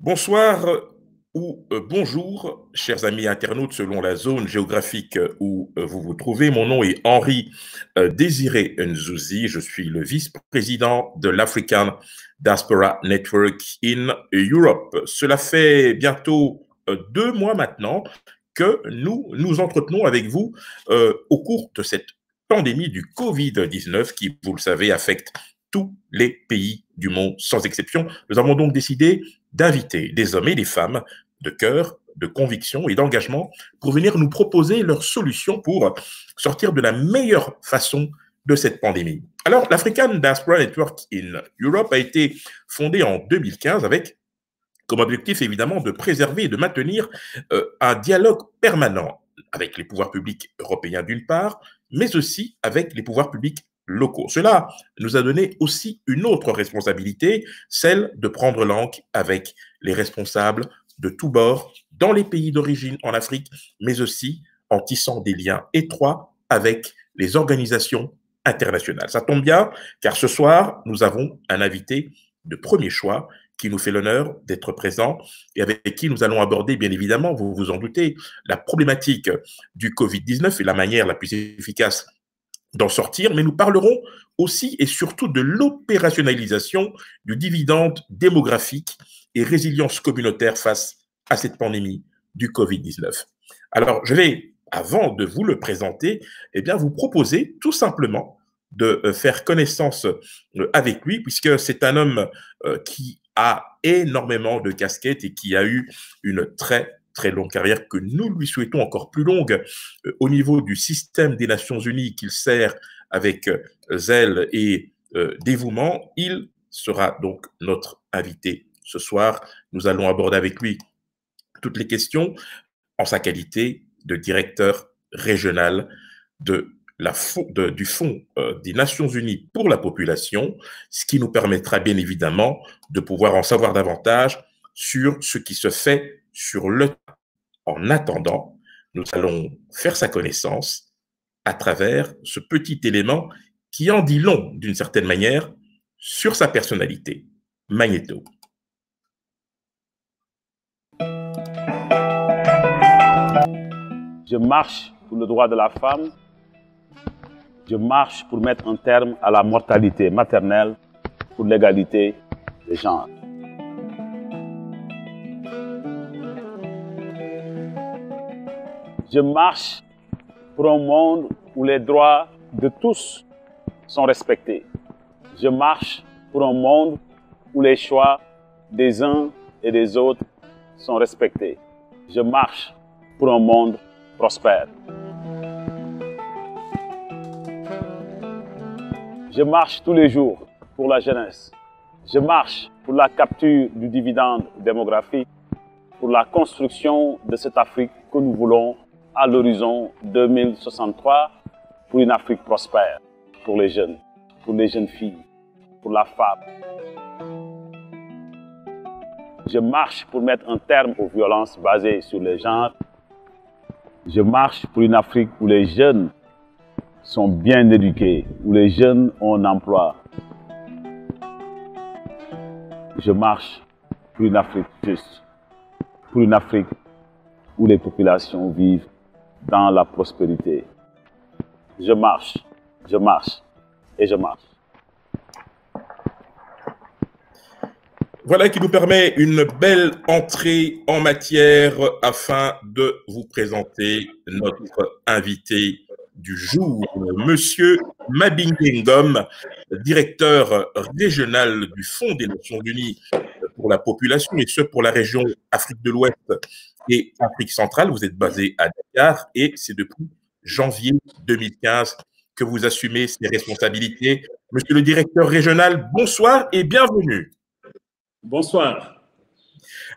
Bonsoir ou bonjour, chers amis internautes, selon la zone géographique où vous vous trouvez. Mon nom est Henri Désiré Nzouzi. Je suis le vice-président de l'African Diaspora Network in Europe. Cela fait bientôt 2 mois maintenant que nous nous entretenons avec vous au cours de cette pandémie du Covid-19 qui, vous le savez, affecte tous les pays du monde sans exception. Nous avons donc décidé d'inviter des hommes et des femmes de cœur, de conviction et d'engagement pour venir nous proposer leurs solutions pour sortir de la meilleure façon de cette pandémie. Alors, l'African Diaspora Network in Europe a été fondée en 2015 avec comme objectif évidemment de préserver et de maintenir un dialogue permanent avec les pouvoirs publics européens d'une part, mais aussi avec les pouvoirs publics locaux. Cela nous a donné aussi une autre responsabilité, celle de prendre langue avec les responsables de tous bords dans les pays d'origine en Afrique, mais aussi en tissant des liens étroits avec les organisations internationales. Ça tombe bien, car ce soir, nous avons un invité de premier choix qui nous fait l'honneur d'être présent et avec qui nous allons aborder, bien évidemment, vous vous en doutez, la problématique du Covid-19 et la manière la plus efficace d'en sortir, mais nous parlerons aussi et surtout de l'opérationnalisation du dividende démographique et résilience communautaire face à cette pandémie du Covid-19. Alors, je vais, avant de vous le présenter, eh bien, vous proposer tout simplement de faire connaissance avec lui, puisque c'est un homme qui a énormément de casquettes et qui a eu une très longue carrière que nous lui souhaitons encore plus longue au niveau du système des Nations Unies qu'il sert avec zèle et dévouement. Il sera donc notre invité ce soir. Nous allons aborder avec lui toutes les questions en sa qualité de directeur régional du Fonds des Nations Unies pour la population, ce qui nous permettra bien évidemment de pouvoir en savoir davantage sur ce qui se fait sur le terrain. En attendant, nous allons faire sa connaissance à travers ce petit élément qui en dit long, d'une certaine manière, sur sa personnalité. Magnéto. Je marche pour le droit de la femme. Je marche pour mettre un terme à la mortalité maternelle, pour l'égalité des genres. Je marche pour un monde où les droits de tous sont respectés. Je marche pour un monde où les choix des uns et des autres sont respectés. Je marche pour un monde prospère. Je marche tous les jours pour la jeunesse. Je marche pour la capture du dividende démographique, pour la construction de cette Afrique que nous voulons à l'horizon 2063, pour une Afrique prospère, pour les jeunes filles, pour la femme. Je marche pour mettre un terme aux violences basées sur les genres. Je marche pour une Afrique où les jeunes sont bien éduqués, où les jeunes ont un emploi. Je marche pour une Afrique juste, pour une Afrique où les populations vivent dans la prospérité. Je marche et je marche. Voilà qui nous permet une belle entrée en matière afin de vous présenter notre invité du jour, Monsieur Mabinge Ngom, directeur régional du Fonds des Nations Unies pour la population, et ce pour la région Afrique de l'Ouest et Afrique centrale. Vous êtes basé à Dakar et c'est depuis janvier 2015 que vous assumez ces responsabilités. Monsieur le directeur régional, bonsoir et bienvenue. Bonsoir.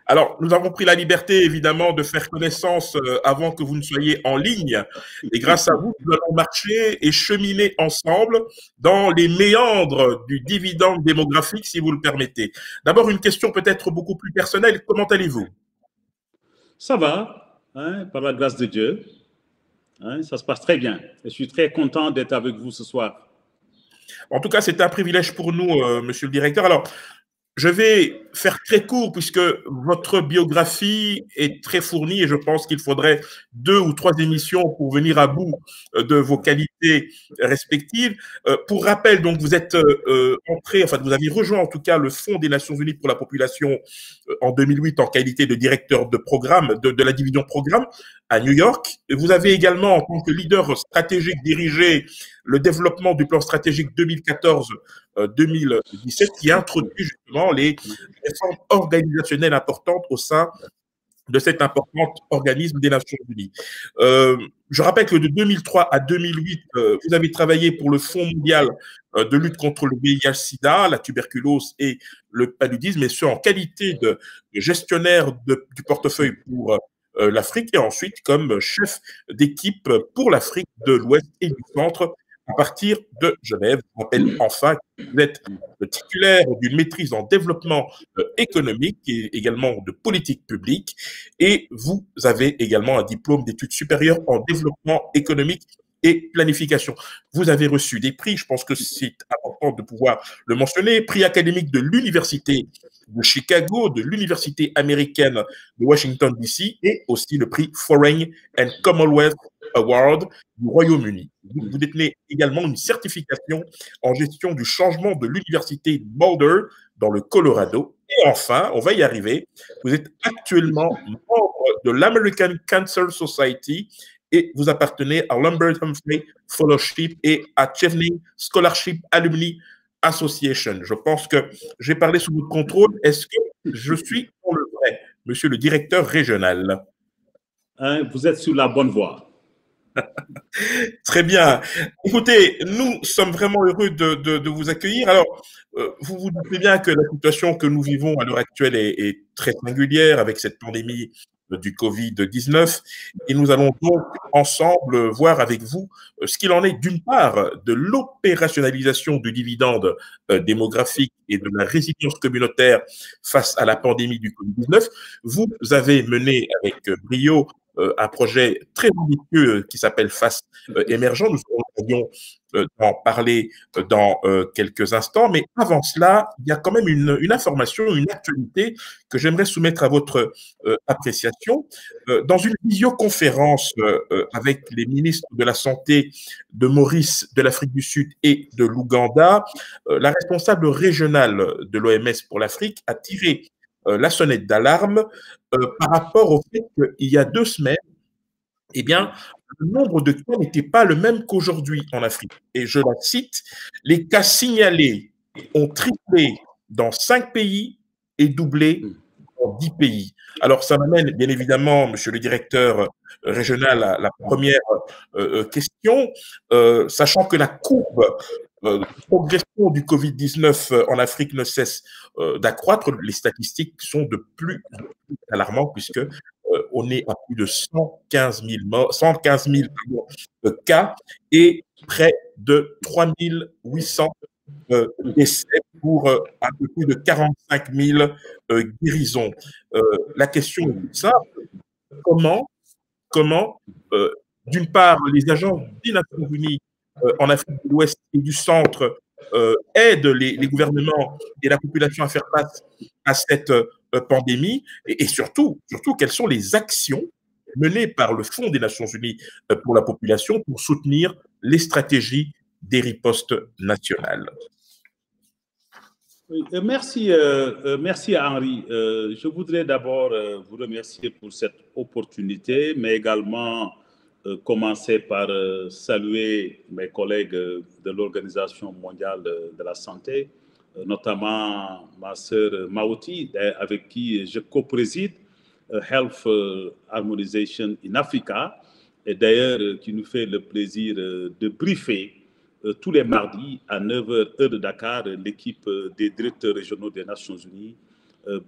Alors, nous avons pris la liberté, évidemment, de faire connaissance avant que vous ne soyez en ligne. Et grâce à vous, nous allons marcher et cheminer ensemble dans les méandres du dividende démographique, si vous le permettez. D'abord, une question peut-être beaucoup plus personnelle. Comment allez-vous? Ça va, hein, par la grâce de Dieu. Hein, ça se passe très bien. Et je suis très content d'être avec vous ce soir. En tout cas, c'est un privilège pour nous, monsieur le directeur. Alors, je vais faire très court puisque votre biographie est très fournie et je pense qu'il faudrait 2 ou 3 émissions pour venir à bout de vos qualités respectives. Pour rappel, donc vous êtes vous avez rejoint en tout cas le Fonds des Nations Unies pour la population en 2008 en qualité de directeur de programme, de la division programme à New York. Vous avez également, en tant que leader stratégique, dirigé le développement du plan stratégique 2014-2017 qui introduit justement les réformes organisationnelles importantes au sein de cet important organisme des Nations Unies. Je rappelle que de 2003 à 2008, vous avez travaillé pour le Fonds mondial de lutte contre le VIH-Sida, la tuberculose et le paludisme, et ce en qualité de gestionnaire du portefeuille pour l'Afrique et ensuite comme chef d'équipe pour l'Afrique de l'Ouest et du Centre à partir de Genève. Je rappelle enfin que vous êtes le titulaire d'une maîtrise en développement économique et également de politique publique et vous avez également un diplôme d'études supérieures en développement économique et planification. Vous avez reçu des prix, je pense que c'est important de pouvoir le mentionner, prix académique de l'Université de Chicago, de l'Université américaine de Washington, D.C. et aussi le prix Foreign and Commonwealth Award du Royaume-Uni. Vous détenez également une certification en gestion du changement de l'Université Boulder dans le Colorado. Et enfin, on va y arriver, vous êtes actuellement membre de l'American Cancer Society et vous appartenez à l'Humbert Humphrey Fellowship et à Chevening Scholarship Alumni Association. Je pense que j'ai parlé sous votre contrôle. Est-ce que je suis pour le vrai, monsieur le directeur régional? Vous êtes sur la bonne voie. Très bien. Écoutez, nous sommes vraiment heureux de vous accueillir. Alors, vous vous doutez bien que la situation que nous vivons à l'heure actuelle est très singulière avec cette pandémie du Covid-19 et nous allons donc ensemble voir avec vous ce qu'il en est d'une part de l'opérationnalisation du dividende démographique et de la résilience communautaire face à la pandémie du Covid-19. Vous avez mené avec brio un projet très ambitieux qui s'appelle FAST émergent. Nous aurons l'occasion d'en parler dans quelques instants. Mais avant cela, il y a quand même une information, une actualité que j'aimerais soumettre à votre appréciation. Dans une visioconférence avec les ministres de la Santé de Maurice, de l'Afrique du Sud et de l'Ouganda, la responsable régionale de l'OMS pour l'Afrique a tiré la sonnette d'alarme par rapport au fait qu'il y a 2 semaines, eh bien, le nombre de cas n'était pas le même qu'aujourd'hui en Afrique. Et je la cite, les cas signalés ont triplé dans 5 pays et doublé dans 10 pays. Alors, ça m'amène bien évidemment, monsieur le directeur régional, à la première question, sachant que la courbe de progression du Covid-19 en Afrique ne cesse d'accroître. Les statistiques sont de plus en plus alarmantes puisque on est à plus de 115 000 cas et près de 3 800 décès pour un peu plus de 45 000 guérisons. La question est simple, comment d'une part, les agents des Nations Unies en Afrique de l'Ouest et du Centre aident les gouvernements et la population à faire face à cette pandémie et surtout, quelles sont les actions menées par le Fonds des Nations Unies pour la population pour soutenir les stratégies des ripostes nationales. Oui, merci Henri. Je voudrais d'abord vous remercier pour cette opportunité, mais également commencer par saluer mes collègues de l'Organisation mondiale de la santé, notamment ma sœur Maouti, avec qui je co-préside Health Harmonization in Africa, et d'ailleurs qui nous fait le plaisir de briefer tous les mardis à 9h, heure de Dakar, l'équipe des directeurs régionaux des Nations Unies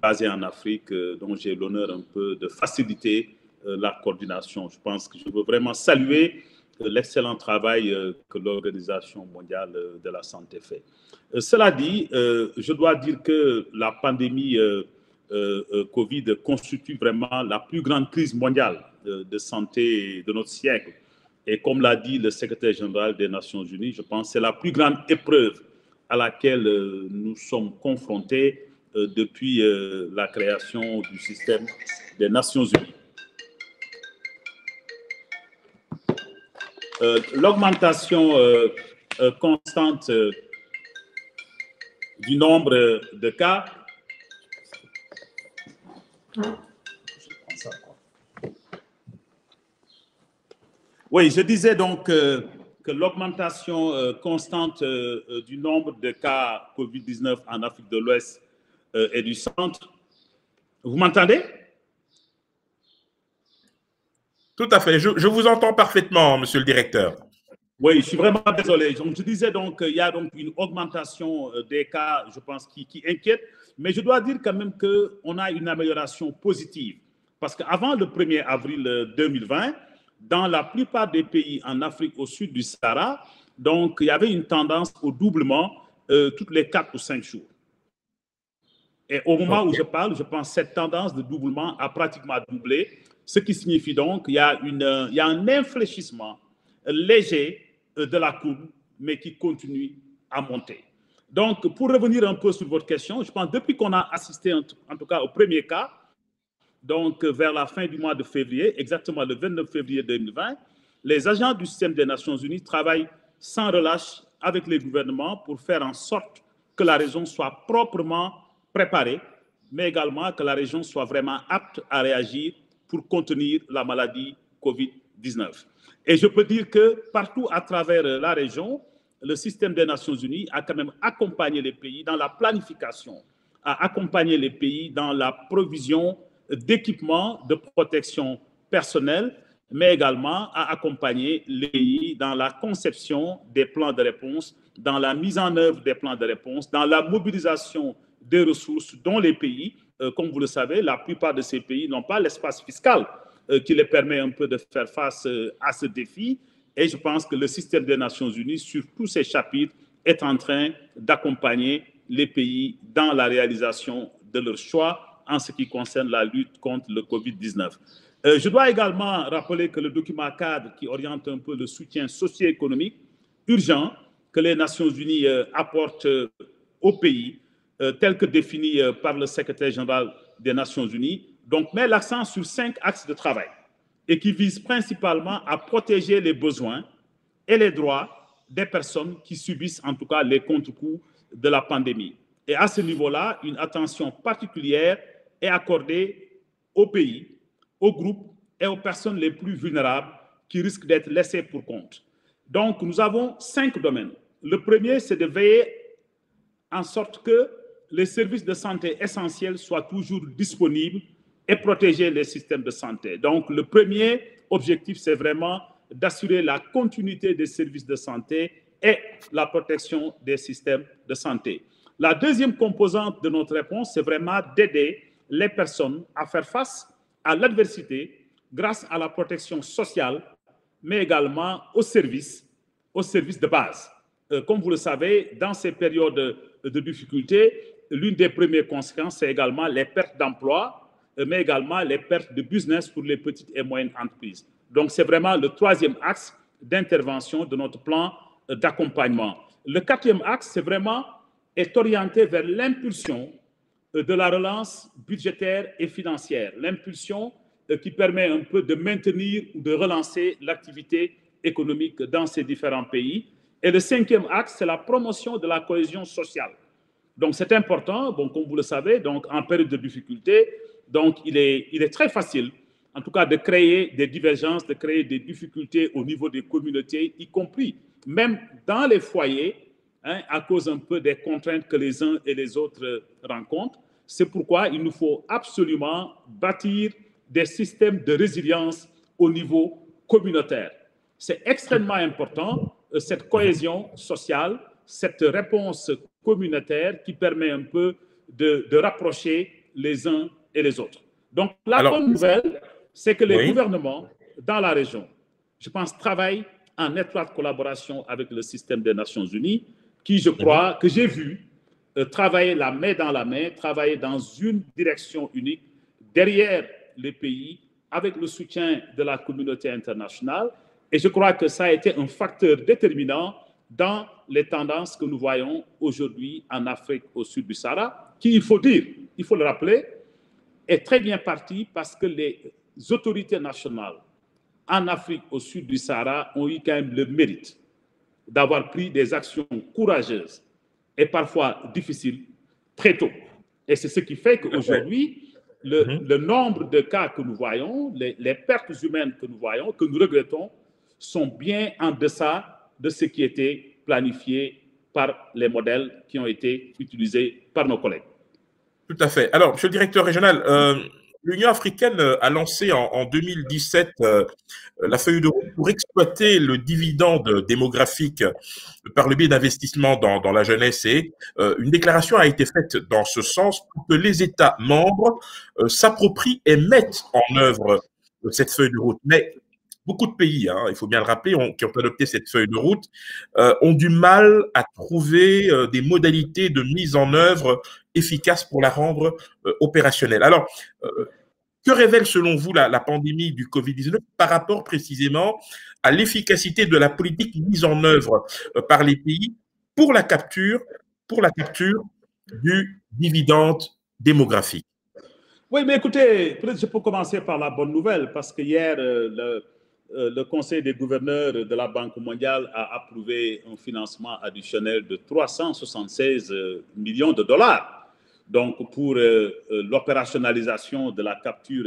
basée en Afrique, dont j'ai l'honneur un peu de faciliter la coordination. Je pense que je veux vraiment saluer l'excellent travail que l'Organisation mondiale de la santé fait. Cela dit, je dois dire que la pandémie Covid constitue vraiment la plus grande crise mondiale de santé de notre siècle. Et comme l'a dit le secrétaire général des Nations Unies, je pense que c'est la plus grande épreuve à laquelle nous sommes confrontés depuis la création du système des Nations Unies. L'augmentation constante du nombre de cas Oui, je disais donc que l'augmentation constante du nombre de cas COVID-19 en Afrique de l'Ouest et du Centre. Vous m'entendez? Tout à fait. Je vous entends parfaitement, monsieur le directeur. Oui, je suis vraiment désolé. Donc, je disais donc qu'il y a donc une augmentation des cas, je pense, qui inquiète. Mais je dois dire quand même qu'on a une amélioration positive. Parce qu'avant le 1er avril 2020, dans la plupart des pays en Afrique au sud du Sahara, donc il y avait une tendance au doublement toutes les 4 ou 5 jours. Et au moment où je parle, je pense que cette tendance de doublement a pratiquement doublé, ce qui signifie donc qu'il y a un infléchissement léger de la courbe, mais qui continue à monter. Donc, pour revenir un peu sur votre question, je pense que depuis qu'on a assisté en tout cas au premier cas, donc vers la fin du mois de février, exactement le 29 février 2020, les agents du système des Nations Unies travaillent sans relâche avec les gouvernements pour faire en sorte que la région soit proprement préparée, mais également que la région soit vraiment apte à réagir pour contenir la maladie COVID-19. Et je peux dire que partout à travers la région, le système des Nations Unies a quand même accompagné les pays dans la planification, a accompagné les pays dans la provision d'équipements de protection personnelle, mais également a accompagné les pays dans la conception des plans de réponse, dans la mise en œuvre des plans de réponse, dans la mobilisation des ressources dont les pays, comme vous le savez, la plupart de ces pays n'ont pas l'espace fiscal qui les permet un peu de faire face à ce défi. Et je pense que le système des Nations Unies, sur tous ces chapitres, est en train d'accompagner les pays dans la réalisation de leurs choix en ce qui concerne la lutte contre le Covid-19. Je dois également rappeler que le document cadre qui oriente un peu le soutien socio-économique urgent que les Nations Unies apportent aux pays, tel que défini par le secrétaire général des Nations Unies, donc met l'accent sur 5 axes de travail et qui visent principalement à protéger les besoins et les droits des personnes qui subissent en tout cas les contre-coups de la pandémie. Et à ce niveau-là, une attention particulière est accordée aux pays, aux groupes et aux personnes les plus vulnérables qui risquent d'être laissées pour compte. Donc, nous avons 5 domaines. Le premier, c'est de veiller en sorte que les services de santé essentiels soient toujours disponibles et protéger les systèmes de santé. Donc, le premier objectif, c'est vraiment d'assurer la continuité des services de santé et la protection des systèmes de santé. La deuxième composante de notre réponse, c'est vraiment d'aider les personnes à faire face à l'adversité grâce à la protection sociale, mais également aux services de base. Comme vous le savez, dans ces périodes de difficulté, l'une des premières conséquences, c'est également les pertes d'emploi, mais également les pertes de business pour les petites et moyennes entreprises. Donc, c'est vraiment le troisième axe d'intervention de notre plan d'accompagnement. Le quatrième axe, c'est vraiment est orienté vers l'impulsion de la relance budgétaire et financière, l'impulsion qui permet un peu de maintenir ou de relancer l'activité économique dans ces différents pays. Et le cinquième axe, c'est la promotion de la cohésion sociale. Donc, c'est important, bon, comme vous le savez, donc, en période de difficulté, donc, il est très facile, en tout cas, de créer des divergences, de créer des difficultés au niveau des communautés, y compris même dans les foyers, hein, à cause un peu des contraintes que les uns et les autres rencontrent. C'est pourquoi il nous faut absolument bâtir des systèmes de résilience au niveau communautaire. C'est extrêmement important, cette cohésion sociale, cette réponse communautaire qui permet un peu de rapprocher les uns et les autres. Donc, la bonne nouvelle, c'est que les gouvernements dans la région, je pense, travaillent en étroite collaboration avec le système des Nations Unies, qui, je crois, que j'ai vu travailler la main dans la main, travailler dans une direction unique, derrière les pays, avec le soutien de la communauté internationale. Et je crois que ça a été un facteur déterminant dans les tendances que nous voyons aujourd'hui en Afrique au sud du Sahara, qui, il faut le rappeler, est très bien parti parce que les autorités nationales en Afrique au sud du Sahara ont eu quand même le mérite d'avoir pris des actions courageuses et parfois difficiles très tôt. Et c'est ce qui fait qu'aujourd'hui, le nombre de cas que nous voyons, les pertes humaines que nous voyons, que nous regrettons, sont bien en deçà de ce qui était planifié par les modèles qui ont été utilisés par nos collègues. Tout à fait. Alors, monsieur le directeur régional, l'Union africaine a lancé en 2017 la feuille de route pour exploiter le dividende démographique par le biais d'investissements dans la jeunesse, et une déclaration a été faite dans ce sens pour que les États membres s'approprient et mettent en œuvre cette feuille de route. Mais beaucoup de pays, il faut bien le rappeler, qui ont adopté cette feuille de route, ont du mal à trouver des modalités de mise en œuvre efficaces pour la rendre opérationnelle. Alors, que révèle selon vous la pandémie du Covid-19 par rapport précisément à l'efficacité de la politique mise en œuvre par les pays pour la capture du dividende démographique? Oui, mais écoutez, peut-être je peux commencer par la bonne nouvelle, parce que hier, le Conseil des gouverneurs de la Banque mondiale a approuvé un financement additionnel de 376 millions de dollars. Donc, pour l'opérationnalisation de la capture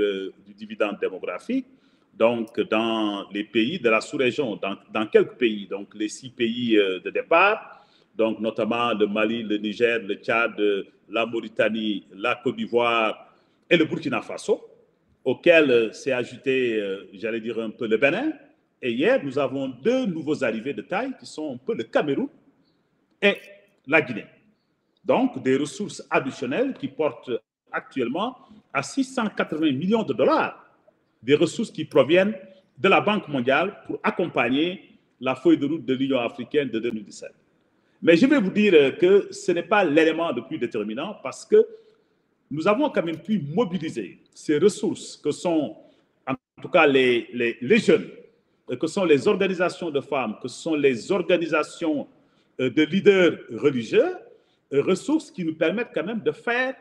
du dividende démographique, donc dans les pays de la sous-région, dans quelques pays, donc les 6 pays de départ, donc notamment le Mali, le Niger, le Tchad, la Mauritanie, la Côte d'Ivoire et le Burkina Faso, auquel s'est ajouté, j'allais dire un peu le Bénin. Et hier, nous avons 2 nouveaux arrivés de taille qui sont un peu le Cameroun et la Guinée. Donc, des ressources additionnelles qui portent actuellement à 680 millions de dollars, des ressources qui proviennent de la Banque mondiale pour accompagner la feuille de route de l'Union africaine de 2017. Mais je vais vous dire que ce n'est pas l'élément le plus déterminant, parce que nous avons quand même pu mobiliser ces ressources que sont, en tout cas, les jeunes, que sont les organisations de femmes, que sont les organisations de leaders religieux, ressources qui nous permettent quand même de faire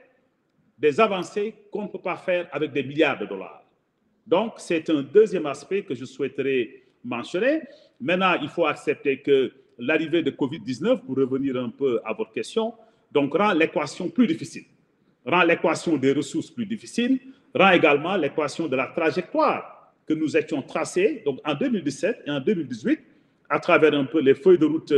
des avancées qu'on ne peut pas faire avec des milliards de dollars. Donc, c'est un deuxième aspect que je souhaiterais mentionner. Maintenant, il faut accepter que l'arrivée de Covid-19, pour revenir un peu à votre question, donc rend l'équation plus difficile, rend l'équation des ressources plus difficile, rend également l'équation de la trajectoire que nous étions tracée donc en 2017 et en 2018 à travers un peu les feuilles de route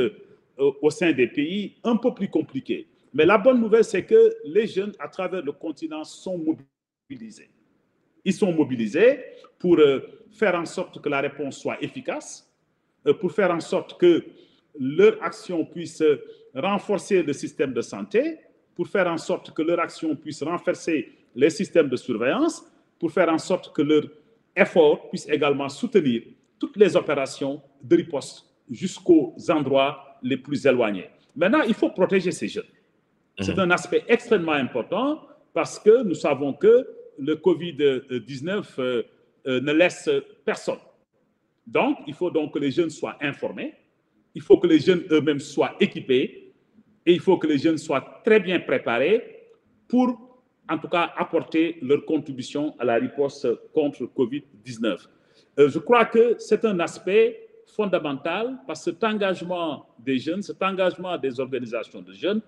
au sein des pays un peu plus compliquées. Mais la bonne nouvelle, c'est que les jeunes à travers le continent sont mobilisés. Ils sont mobilisés pour faire en sorte que la réponse soit efficace, pour faire en sorte que leur action puisse renforcer le système de santé, pour faire en sorte que leur action puisse renforcer les systèmes de surveillance, pour faire en sorte que leur effort puisse également soutenir toutes les opérations de riposte jusqu'aux endroits les plus éloignés. Maintenant, il faut protéger ces jeunes. C'est un aspect extrêmement important, parce que nous savons que le Covid-19 ne laisse personne. Donc, il faut donc que les jeunes soient informés, il faut que les jeunes eux-mêmes soient équipés, et il faut que les jeunes soient très bien préparés pour, en tout cas, apporter leur contribution à la riposte contre le Covid-19. Je crois que c'est un aspect fondamental, parce que cet engagement des jeunes, cet engagement des organisations de jeunes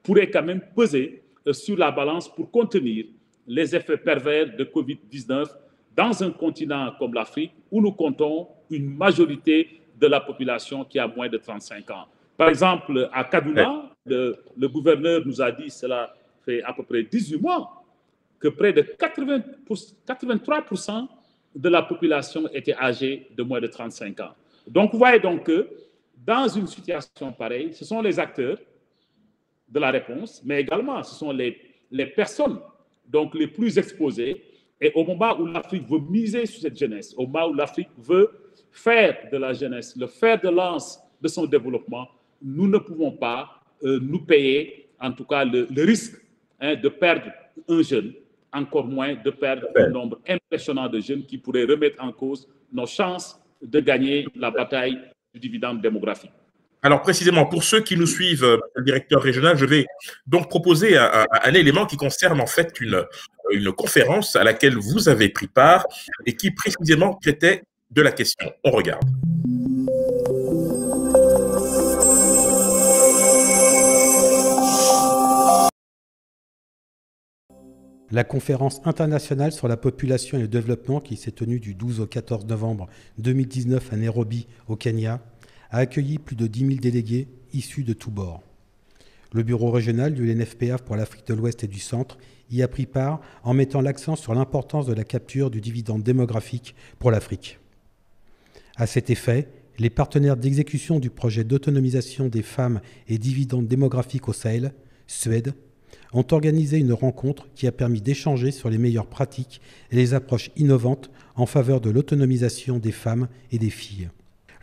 pourrait quand même peser sur la balance pour contenir les effets pervers de Covid-19 dans un continent comme l'Afrique, où nous comptons une majorité de la population qui a moins de 35 ans. Par exemple, à Kaduna, le gouverneur nous a dit, cela fait à peu près 18 mois, que près de 83% de la population était âgée de moins de 35 ans. Donc, vous voyez donc que dans une situation pareille, ce sont les acteurs de la réponse, mais également ce sont les personnes donc les plus exposées. Et au moment où l'Afrique veut miser sur cette jeunesse, au moment où l'Afrique veut faire de la jeunesse le fer de lance de son développement, nous ne pouvons pas nous payer, en tout cas, le risque de perdre un jeune, encore moins de perdre un nombre impressionnant de jeunes qui pourraient remettre en cause nos chances de gagner la bataille du dividende démographique. Alors précisément, pour ceux qui nous suivent, le directeur régional, je vais donc proposer un élément qui concerne en fait une conférence à laquelle vous avez pris part et qui précisément traitait de la question. On regarde. La conférence internationale sur la population et le développement qui s'est tenue du 12 au 14 novembre 2019 à Nairobi, au Kenya, a accueilli plus de 10 000 délégués issus de tous bords. Le bureau régional du UNFPA pour l'Afrique de l'Ouest et du Centre y a pris part en mettant l'accent sur l'importance de la capture du dividende démographique pour l'Afrique. À cet effet, les partenaires d'exécution du projet d'autonomisation des femmes et dividende démographique au Sahel, Suède, ont organisé une rencontre qui a permis d'échanger sur les meilleures pratiques et les approches innovantes en faveur de l'autonomisation des femmes et des filles.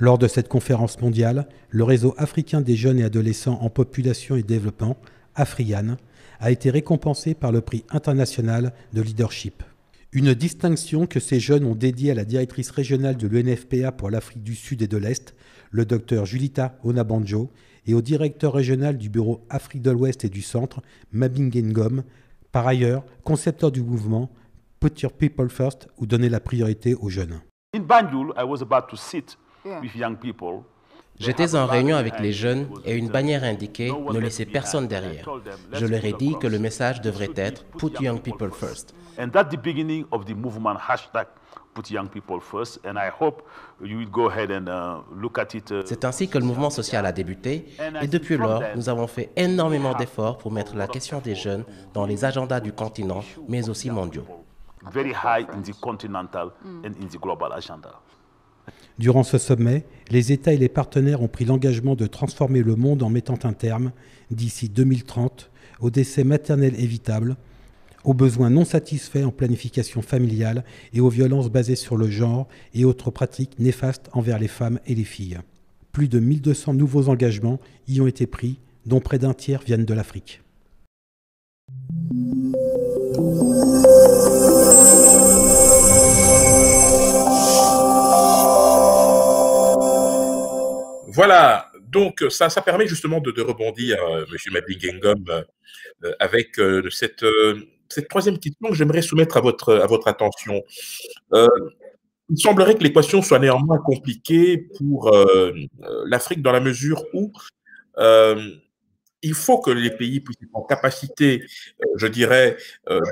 Lors de cette conférence mondiale, le réseau africain des jeunes et adolescents en population et développement, AFRIAN, a été récompensé par le prix international de leadership. Une distinction que ces jeunes ont dédiée à la directrice régionale de l'UNFPA pour l'Afrique du Sud et de l'Est, le Dr Julita Onabanjo, et au directeur régional du bureau Afrique de l'Ouest et du Centre, Mabinge Ngom, par ailleurs concepteur du mouvement Put Your People First ou donner la priorité aux jeunes. In Banjul, I was about to sit with young people. J'étais en réunion avec les jeunes et une bannière indiquait « Ne laissez personne derrière ». Je leur ai dit que le message devrait être « Put Young People First ». And that's the beginning of the movement hashtag Put Young People First. And I hope you will go ahead and look at it. C'est ainsi que le mouvement social a débuté et depuis lors, nous avons fait énormément d'efforts pour mettre la question des jeunes dans les agendas du continent, mais aussi mondiaux. Very high in the continental and in the global agenda. Durant ce sommet, les États et les partenaires ont pris l'engagement de transformer le monde en mettant un terme, d'ici 2030, au décès maternel évitable, aux besoins non satisfaits en planification familiale et aux violences basées sur le genre et autres pratiques néfastes envers les femmes et les filles. Plus de 1200 nouveaux engagements y ont été pris, dont près d'un tiers viennent de l'Afrique. Voilà, donc ça permet justement de rebondir, M. Mabinge Ngom, avec cette troisième question que j'aimerais soumettre à votre attention. Il semblerait que l'équation soit néanmoins compliquée pour l'Afrique dans la mesure où il faut que les pays puissent être en capacité, je dirais,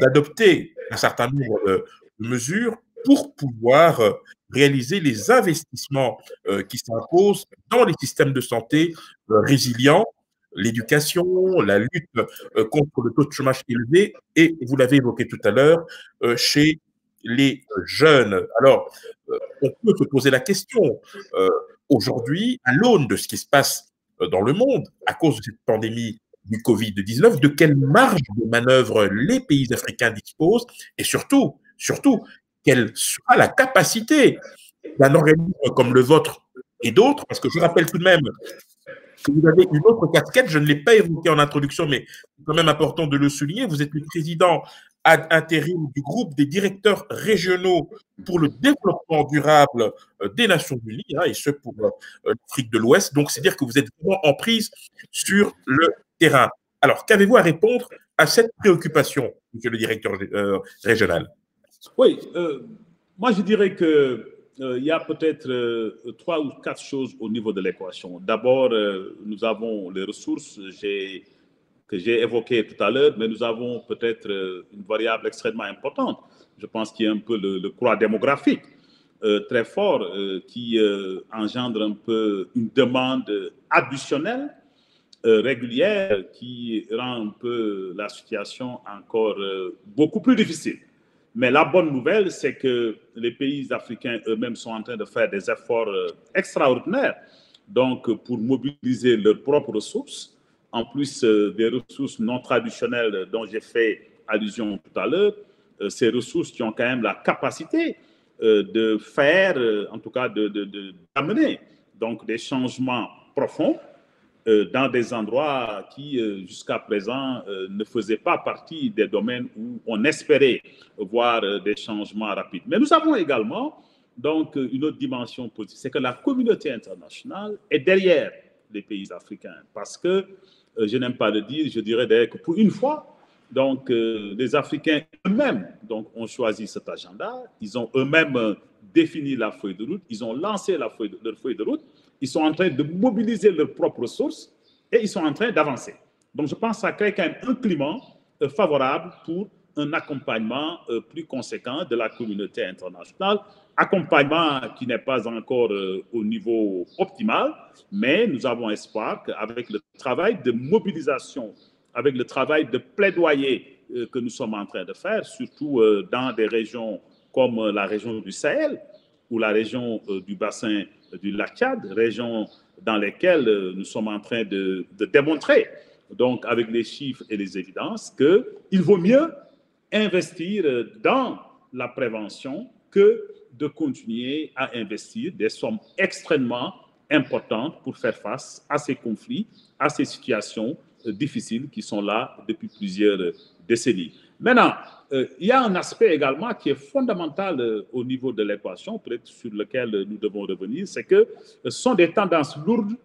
d'adopter un certain nombre de mesures pour pouvoir réaliser les investissements qui s'imposent dans les systèmes de santé résilients, l'éducation, la lutte contre le taux de chômage élevé et, vous l'avez évoqué tout à l'heure, chez les jeunes. Alors, on peut se poser la question, aujourd'hui, à l'aune de ce qui se passe dans le monde, à cause de cette pandémie du Covid-19, de quelle marge de manœuvre les pays africains disposent et surtout, quelle sera la capacité d'un organisme comme le vôtre et d'autres, parce que je rappelle tout de même que vous avez une autre casquette, je ne l'ai pas évoquée en introduction, mais c'est quand même important de le souligner, vous êtes le président intérim du groupe des directeurs régionaux pour le développement durable des Nations Unies, et ce pour l'Afrique de l'Ouest, donc c'est dire que vous êtes vraiment en prise sur le terrain. Alors, qu'avez-vous à répondre à cette préoccupation, monsieur le directeur régional? Oui, moi je dirais que il y a peut-être 3 ou 4 choses au niveau de l'équation. D'abord, nous avons les ressources que j'ai évoquées tout à l'heure, mais nous avons peut-être une variable extrêmement importante. Je pense qu'il y a un peu le croît démographique très fort qui engendre un peu une demande additionnelle, régulière, qui rend un peu la situation encore beaucoup plus difficile. Mais la bonne nouvelle, c'est que les pays africains eux-mêmes sont en train de faire des efforts extraordinaires donc, pour mobiliser leurs propres ressources, en plus des ressources non traditionnelles dont j'ai fait allusion tout à l'heure, ces ressources qui ont quand même la capacité de faire, en tout cas d'amener donc des changements profonds dans des endroits qui, jusqu'à présent, ne faisaient pas partie des domaines où on espérait voir des changements rapides. Mais nous avons également donc, une autre dimension positive, c'est que la communauté internationale est derrière des pays africains. Parce que, je n'aime pas le dire, je dirais d'ailleurs que pour une fois, donc, les Africains eux-mêmes ont choisi cet agenda, ils ont eux-mêmes défini la feuille de route, ils ont lancé leur feuille de route, ils sont en train de mobiliser leurs propres ressources et ils sont en train d'avancer. Donc, je pense que ça crée quand même un climat favorable pour un accompagnement plus conséquent de la communauté internationale, accompagnement qui n'est pas encore au niveau optimal, mais nous avons espoir qu'avec le travail de mobilisation, avec le travail de plaidoyer que nous sommes en train de faire, surtout dans des régions comme la région du Sahel ou la région du bassin du lac Tchad, régions dans lesquelles nous sommes en train de démontrer, donc avec les chiffres et les évidences, qu'il vaut mieux investir dans la prévention que de continuer à investir des sommes extrêmement importantes pour faire face à ces conflits, à ces situations difficiles qui sont là depuis plusieurs décennies. Maintenant, il y a un aspect également qui est fondamental au niveau de l'équation, peut-être sur lequel nous devons revenir, c'est que ce sont des tendances lourdes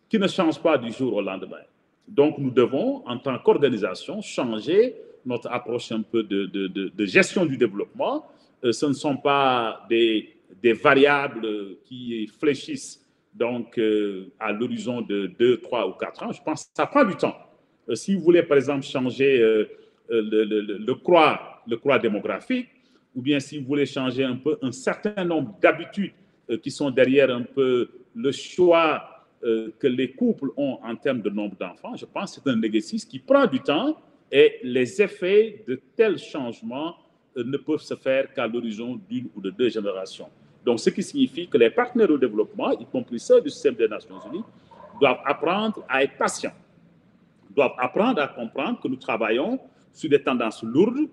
qui ne changent pas du jour au lendemain. Donc, nous devons, en tant qu'organisation, changer notre approche un peu de gestion du développement. Ce ne sont pas des variables qui fléchissent donc, à l'horizon de 2, 3 ou 4 ans. Je pense que ça prend du temps. Si vous voulez, par exemple, changer le croît démographique, ou bien si vous voulez changer un peu un certain nombre d'habitudes qui sont derrière un peu le choix que les couples ont en termes de nombre d'enfants, je pense que c'est un exercice qui prend du temps et les effets de tels changements ne peuvent se faire qu'à l'horizon d'une ou de 2 générations. Donc, ce qui signifie que les partenaires au développement, y compris ceux du système des Nations Unies, doivent apprendre à être patients, doivent apprendre à comprendre que nous travaillons sur des tendances lourdes,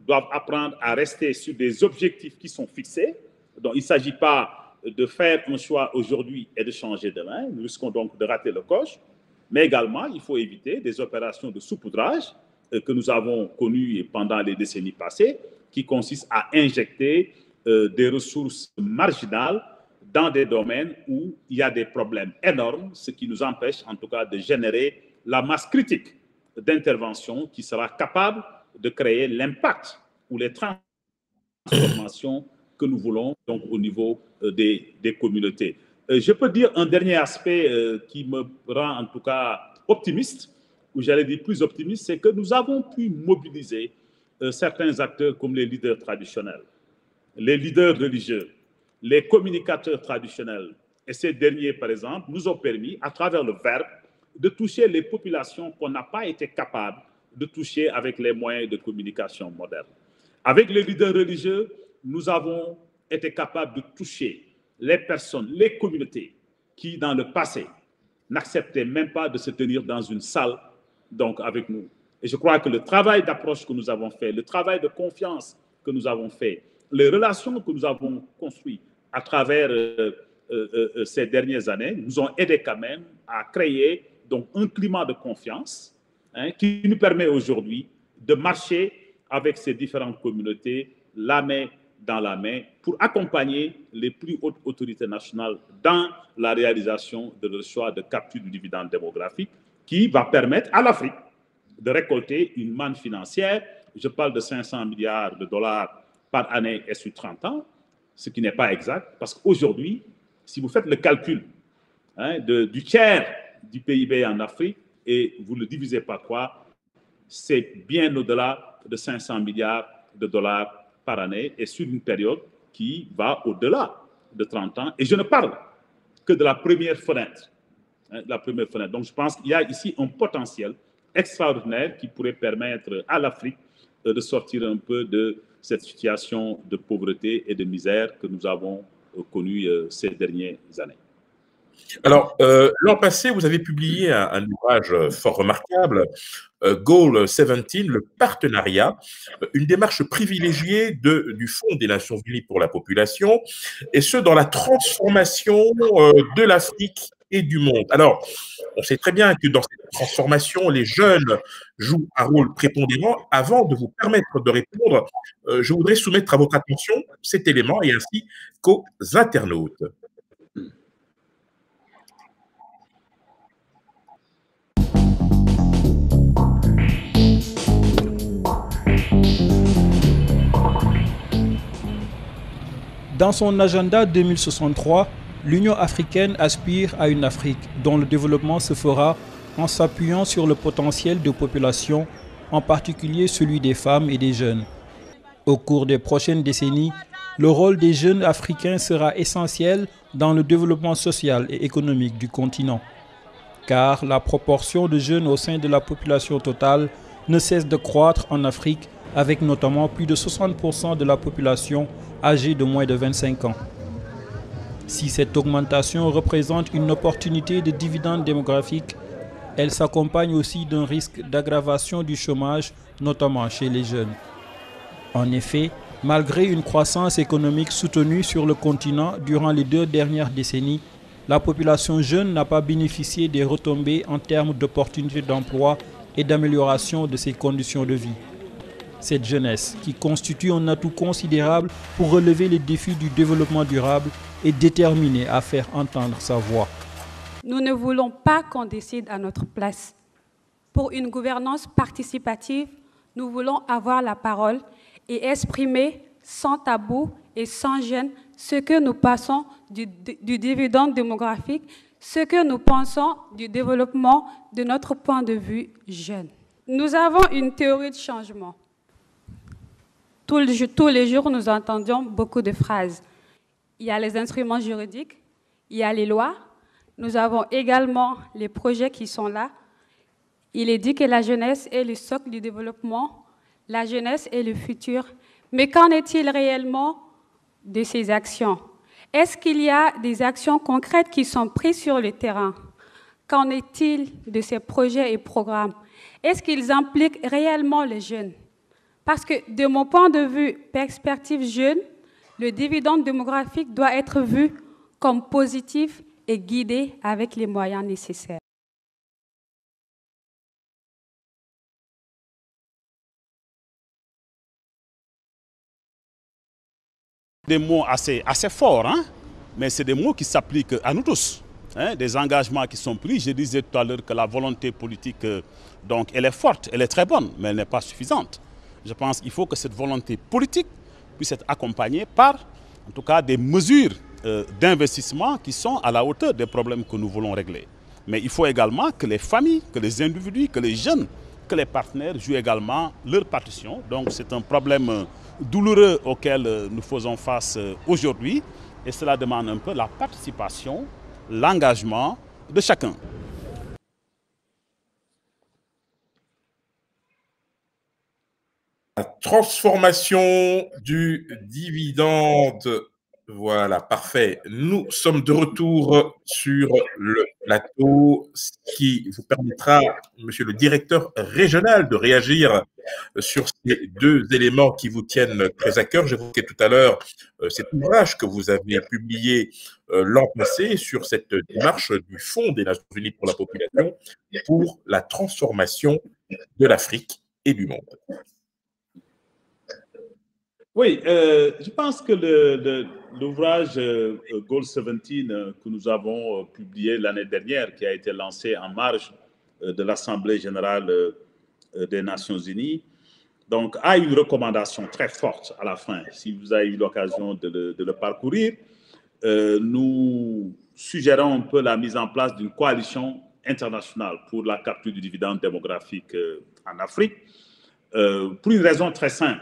doivent apprendre à rester sur des objectifs qui sont fixés. Donc, il ne s'agit pas de faire un choix aujourd'hui et de changer demain. Nous risquons donc de rater le coche. Mais également, il faut éviter des opérations de saupoudrage que nous avons connues pendant les décennies passées, qui consistent à injecter des ressources marginales dans des domaines où il y a des problèmes énormes, ce qui nous empêche en tout cas de générer la masse critique d'intervention qui sera capable de créer l'impact ou les transformations que nous voulons donc au niveau des communautés. Je peux dire un dernier aspect qui me rend en tout cas optimiste, ou j'allais dire plus optimiste, c'est que nous avons pu mobiliser certains acteurs comme les leaders traditionnels, les leaders religieux, les communicateurs traditionnels. Et ces derniers, par exemple, nous ont permis, à travers le verbe, de toucher les populations qu'on n'a pas été capable de toucher avec les moyens de communication modernes. Avec les leaders religieux, nous avons été capables de toucher les personnes, les communautés qui, dans le passé, n'acceptaient même pas de se tenir dans une salle donc, avec nous. Et je crois que le travail d'approche que nous avons fait, le travail de confiance que nous avons fait, les relations que nous avons construites à travers ces dernières années nous ont aidés quand même à créer donc, un climat de confiance qui nous permet aujourd'hui de marcher avec ces différentes communautés, la main dans la main, pour accompagner les plus hautes autorités nationales dans la réalisation de leur choix de capture du dividende démographique qui va permettre à l'Afrique de récolter une manne financière. Je parle de 500 milliards de dollars par année et sur 30 ans, ce qui n'est pas exact, parce qu'aujourd'hui, si vous faites le calcul du tiers du PIB en Afrique et vous le divisez par 3, c'est bien au-delà de 500 milliards de dollars par année et sur une période qui va au-delà de 30 ans. Et je ne parle que de la première fenêtre. Donc, je pense qu'il y a ici un potentiel extraordinaire qui pourrait permettre à l'Afrique de sortir un peu de cette situation de pauvreté et de misère que nous avons connue ces dernières années. Alors, l'an passé, vous avez publié un ouvrage fort remarquable, Goal 17, le partenariat, une démarche privilégiée du Fonds des Nations Unies pour la population, et ce, dans la transformation de l'Afrique et du monde. Alors, on sait très bien que dans cette transformation, les jeunes jouent un rôle prépondérant. Avant de vous permettre de répondre, je voudrais soumettre à votre attention cet élément et ainsi qu'aux internautes. Dans son agenda 2063, l'Union africaine aspire à une Afrique dont le développement se fera en s'appuyant sur le potentiel de population, en particulier celui des femmes et des jeunes. Au cours des prochaines décennies, le rôle des jeunes africains sera essentiel dans le développement social et économique du continent, car la proportion de jeunes au sein de la population totale ne cesse de croître en Afrique, avec notamment plus de 60% de la population âgée de moins de 25 ans. Si cette augmentation représente une opportunité de dividende démographique, elle s'accompagne aussi d'un risque d'aggravation du chômage, notamment chez les jeunes. En effet, malgré une croissance économique soutenue sur le continent durant les 2 dernières décennies, la population jeune n'a pas bénéficié des retombées en termes d'opportunités d'emploi et d'amélioration de ses conditions de vie. Cette jeunesse, qui constitue un atout considérable pour relever les défis du développement durable, est déterminée à faire entendre sa voix. Nous ne voulons pas qu'on décide à notre place. Pour une gouvernance participative, nous voulons avoir la parole et exprimer sans tabou et sans gêne ce que nous pensons du dividende démographique, ce que nous pensons du développement de notre point de vue jeune. Nous avons une théorie de changement. Tous les jours, nous entendions beaucoup de phrases. Il y a les instruments juridiques, il y a les lois. Nous avons également les projets qui sont là. Il est dit que la jeunesse est le socle du développement, la jeunesse est le futur. Mais qu'en est-il réellement de ces actions? Est-ce qu'il y a des actions concrètes qui sont prises sur le terrain? Qu'en est-il de ces projets et programmes? Est-ce qu'ils impliquent réellement les jeunes? Parce que de mon point de vue, perspective jeune, le dividende démographique doit être vu comme positif et guidé avec les moyens nécessaires. Des mots assez forts, hein? Mais c'est des mots qui s'appliquent à nous tous. Hein? Des engagements qui sont pris. Je disais tout à l'heure que la volonté politique, donc, elle est forte, elle est très bonne, mais elle n'est pas suffisante. Je pense qu'il faut que cette volonté politique puisse être accompagnée par, en tout cas, des mesures d'investissement qui sont à la hauteur des problèmes que nous voulons régler. Mais il faut également que les familles, que les individus, que les jeunes, que les partenaires jouent également leur partition. Donc c'est un problème douloureux auquel nous faisons face aujourd'hui et cela demande un peu la participation, l'engagement de chacun. La transformation du dividende. Voilà, parfait. Nous sommes de retour sur le plateau, ce qui vous permettra, monsieur le directeur régional, de réagir sur ces 2 éléments qui vous tiennent très à cœur. J'évoquais tout à l'heure cet ouvrage que vous avez publié l'an passé sur cette démarche du Fonds des Nations Unies pour la population pour la transformation de l'Afrique et du monde. Oui, je pense que l'ouvrage Goal 17 que nous avons publié l'année dernière, qui a été lancé en marge de l'Assemblée générale des Nations Unies, donc a une recommandation très forte à la fin. Si vous avez eu l'occasion de le parcourir, nous suggérons un peu la mise en place d'une coalition internationale pour la capture du dividende démographique en Afrique, pour une raison très simple.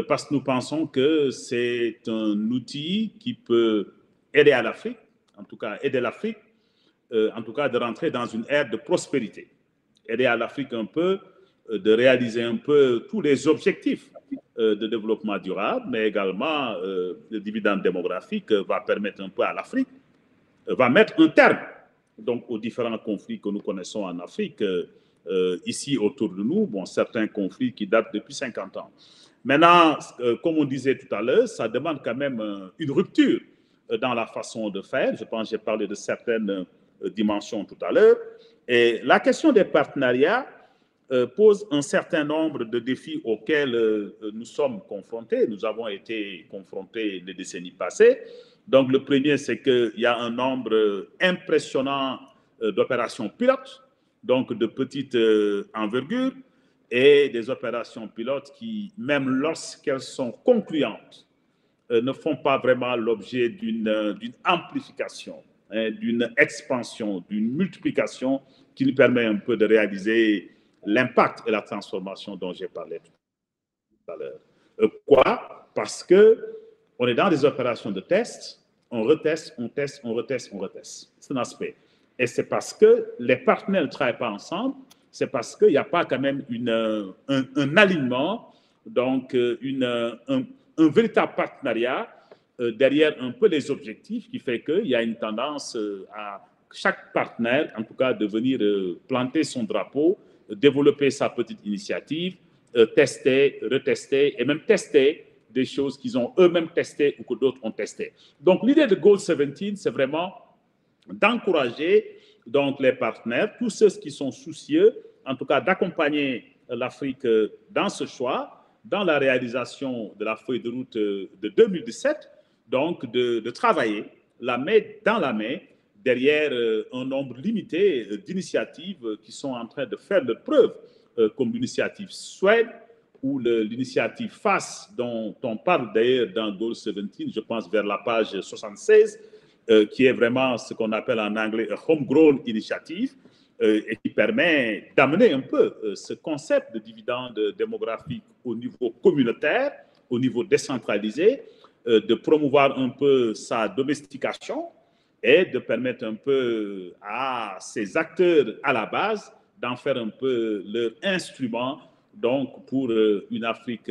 Parce que nous pensons que c'est un outil qui peut aider à l'Afrique, en tout cas aider l'Afrique, en tout cas de rentrer dans une ère de prospérité. Aider à l'Afrique un peu, de réaliser un peu tous les objectifs de développement durable, mais également le dividende démographique va permettre un peu à l'Afrique, va mettre un terme donc, aux différents conflits que nous connaissons en Afrique, ici autour de nous, bon, certains conflits qui datent depuis 50 ans. Maintenant, comme on disait tout à l'heure, ça demande quand même une rupture dans la façon de faire. Je pense que j'ai parlé de certaines dimensions tout à l'heure. Et la question des partenariats pose un certain nombre de défis auxquels nous sommes confrontés. Nous avons été confrontés les décennies passées. Donc, le premier, c'est qu'il y a un nombre impressionnant d'opérations pilotes, donc de petite envergure, et des opérations pilotes qui, même lorsqu'elles sont concluantes, ne font pas vraiment l'objet d'une amplification, hein, d'une expansion, d'une multiplication qui nous permet un peu de réaliser l'impact et la transformation dont j'ai parlé tout à l'heure. Quoi? Parce qu'on est dans des opérations de test, on reteste, on teste, on reteste, on reteste. C'est un aspect. Et c'est parce que les partenaires ne travaillent pas ensemble, c'est parce qu'il n'y a pas quand même un alignement, donc un véritable partenariat derrière un peu les objectifs qui fait qu'il y a une tendance à chaque partenaire, en tout cas, de venir planter son drapeau, développer sa petite initiative, tester, retester et même tester des choses qu'ils ont eux-mêmes testées ou que d'autres ont testées. Donc, l'idée de Goal 17, c'est vraiment d'encourager donc les partenaires, tous ceux qui sont soucieux, en tout cas d'accompagner l'Afrique dans ce choix, dans la réalisation de la feuille de route de 2017, donc de travailler la main dans la main derrière un nombre limité d'initiatives qui sont en train de faire leur preuve, comme l'initiative Suède ou l'initiative FAS, dont on parle d'ailleurs dans Goal 17, je pense vers la page 76, qui est vraiment ce qu'on appelle en anglais « homegrown initiative », et qui permet d'amener un peu ce concept de dividende démographique au niveau communautaire, au niveau décentralisé, de promouvoir un peu sa domestication et de permettre un peu à ces acteurs à la base d'en faire un peu leur instrument donc pour une Afrique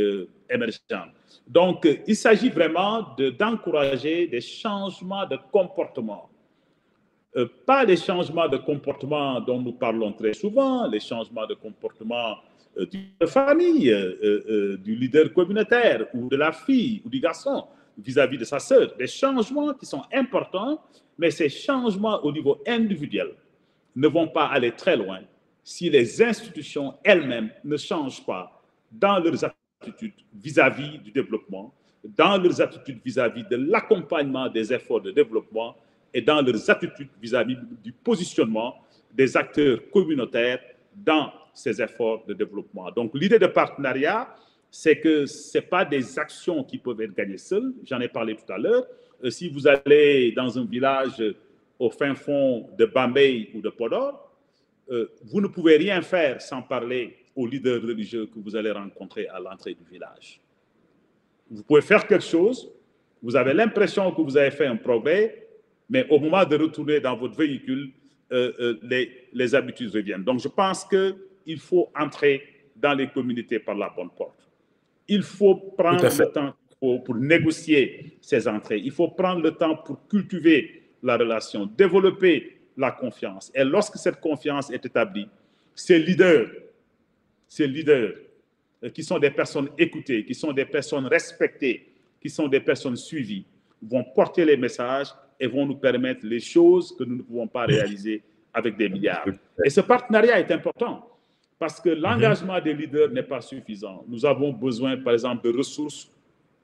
émergente. Donc, il s'agit vraiment d'encourager des changements de comportement. Pas les changements de comportement dont nous parlons très souvent, les changements de comportement de famille, du leader communautaire ou de la fille ou du garçon vis-à-vis de sa sœur. Des changements qui sont importants, mais ces changements au niveau individuel ne vont pas aller très loin si les institutions elles-mêmes ne changent pas dans leurs attitudes vis-à-vis du développement, dans leurs attitudes vis-à-vis de l'accompagnement des efforts de développement et dans leurs attitudes vis-à-vis du positionnement des acteurs communautaires dans ces efforts de développement. Donc, l'idée de partenariat, c'est que ce n'est pas des actions qui peuvent être gagnées seules. J'en ai parlé tout à l'heure. Si vous allez dans un village au fin fond de Bambey ou de Podor, vous ne pouvez rien faire sans parler aux leaders religieux que vous allez rencontrer à l'entrée du village. Vous pouvez faire quelque chose, vous avez l'impression que vous avez fait un progrès, mais au moment de retourner dans votre véhicule, les habitudes reviennent. Donc, je pense qu'il faut entrer dans les communautés par la bonne porte. Il faut prendre le temps pour négocier ces entrées. Il faut prendre le temps pour cultiver la relation, développer la confiance. Et lorsque cette confiance est établie, ces leaders qui sont des personnes écoutées, qui sont des personnes respectées, qui sont des personnes suivies, vont porter les messages et vont nous permettre les choses que nous ne pouvons pas réaliser avec des milliards. Et ce partenariat est important parce que l'engagement des leaders n'est pas suffisant. Nous avons besoin, par exemple, de ressources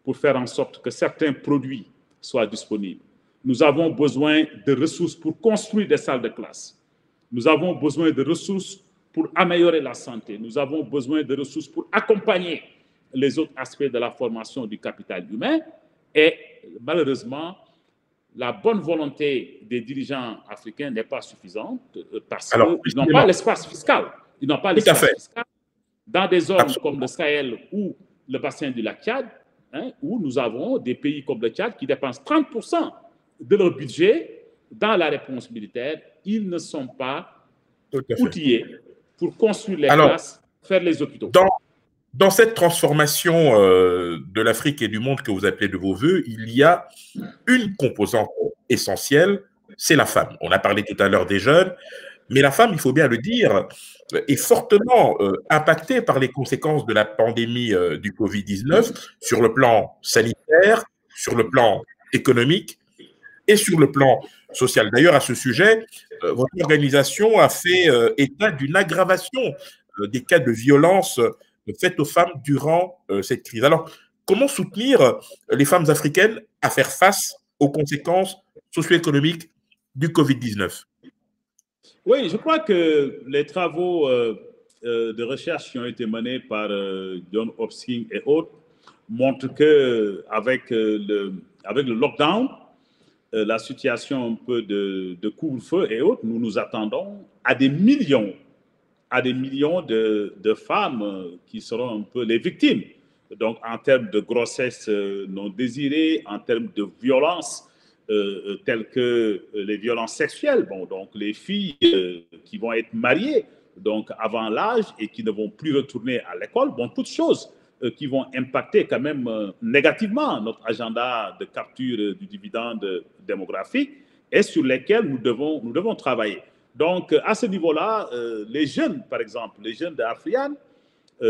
pour faire en sorte que certains produits soient disponibles. Nous avons besoin de ressources pour construire des salles de classe. Nous avons besoin de ressources pour améliorer la santé. Nous avons besoin de ressources pour accompagner les autres aspects de la formation du capital humain. Et malheureusement, la bonne volonté des dirigeants africains n'est pas suffisante parce qu'ils n'ont pas l'espace fiscal. Ils n'ont pas l'espace fiscal dans des zones comme le Sahel ou le bassin du lac Tchad, où nous avons des pays comme le Tchad qui dépensent 30% de leur budget dans la réponse militaire. Ils ne sont pas outillés pour construire les classes, faire les hôpitaux. Dans cette transformation de l'Afrique et du monde que vous appelez de vos voeux, il y a une composante essentielle, c'est la femme. On a parlé tout à l'heure des jeunes, mais la femme, il faut bien le dire, est fortement impactée par les conséquences de la pandémie du Covid-19 sur le plan sanitaire, sur le plan économique et sur le plan social. D'ailleurs, à ce sujet, votre organisation a fait état d'une aggravation des cas de violence faites aux femmes durant cette crise. Alors, comment soutenir les femmes africaines à faire face aux conséquences socio-économiques du Covid-19? Oui, je crois que les travaux de recherche qui ont été menés par John Hopkins et autres montre qu'avec le lockdown, la situation un peu de couvre-feu et autres, nous nous attendons à des millions de femmes qui seront un peu les victimes. Donc, en termes de grossesse non désirée, en termes de violences telles que les violences sexuelles, bon, donc les filles qui vont être mariées donc avant l'âge et qui ne vont plus retourner à l'école, bon, toutes choses qui vont impacter quand même négativement notre agenda de capture du dividende démographique et sur lesquels nous devons travailler. Donc, à ce niveau-là, les jeunes, par exemple, les jeunes d'Afriane,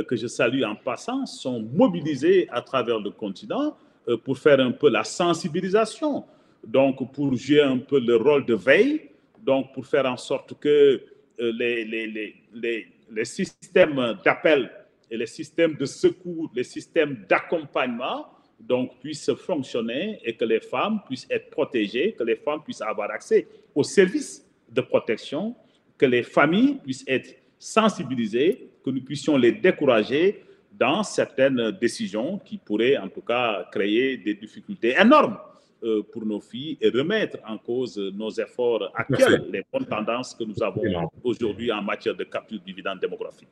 que je salue en passant, sont mobilisés à travers le continent pour faire un peu la sensibilisation, donc pour jouer un peu le rôle de veille, donc pour faire en sorte que les systèmes d'appel et les systèmes de secours, les systèmes d'accompagnement, donc puissent fonctionner et que les femmes puissent être protégées, que les femmes puissent avoir accès aux services de protection, que les familles puissent être sensibilisées, que nous puissions les décourager dans certaines décisions qui pourraient en tout cas créer des difficultés énormes pour nos filles et remettre en cause nos efforts actuels, les bonnes tendances que nous avons aujourd'hui en matière de capture de dividendes démographiques.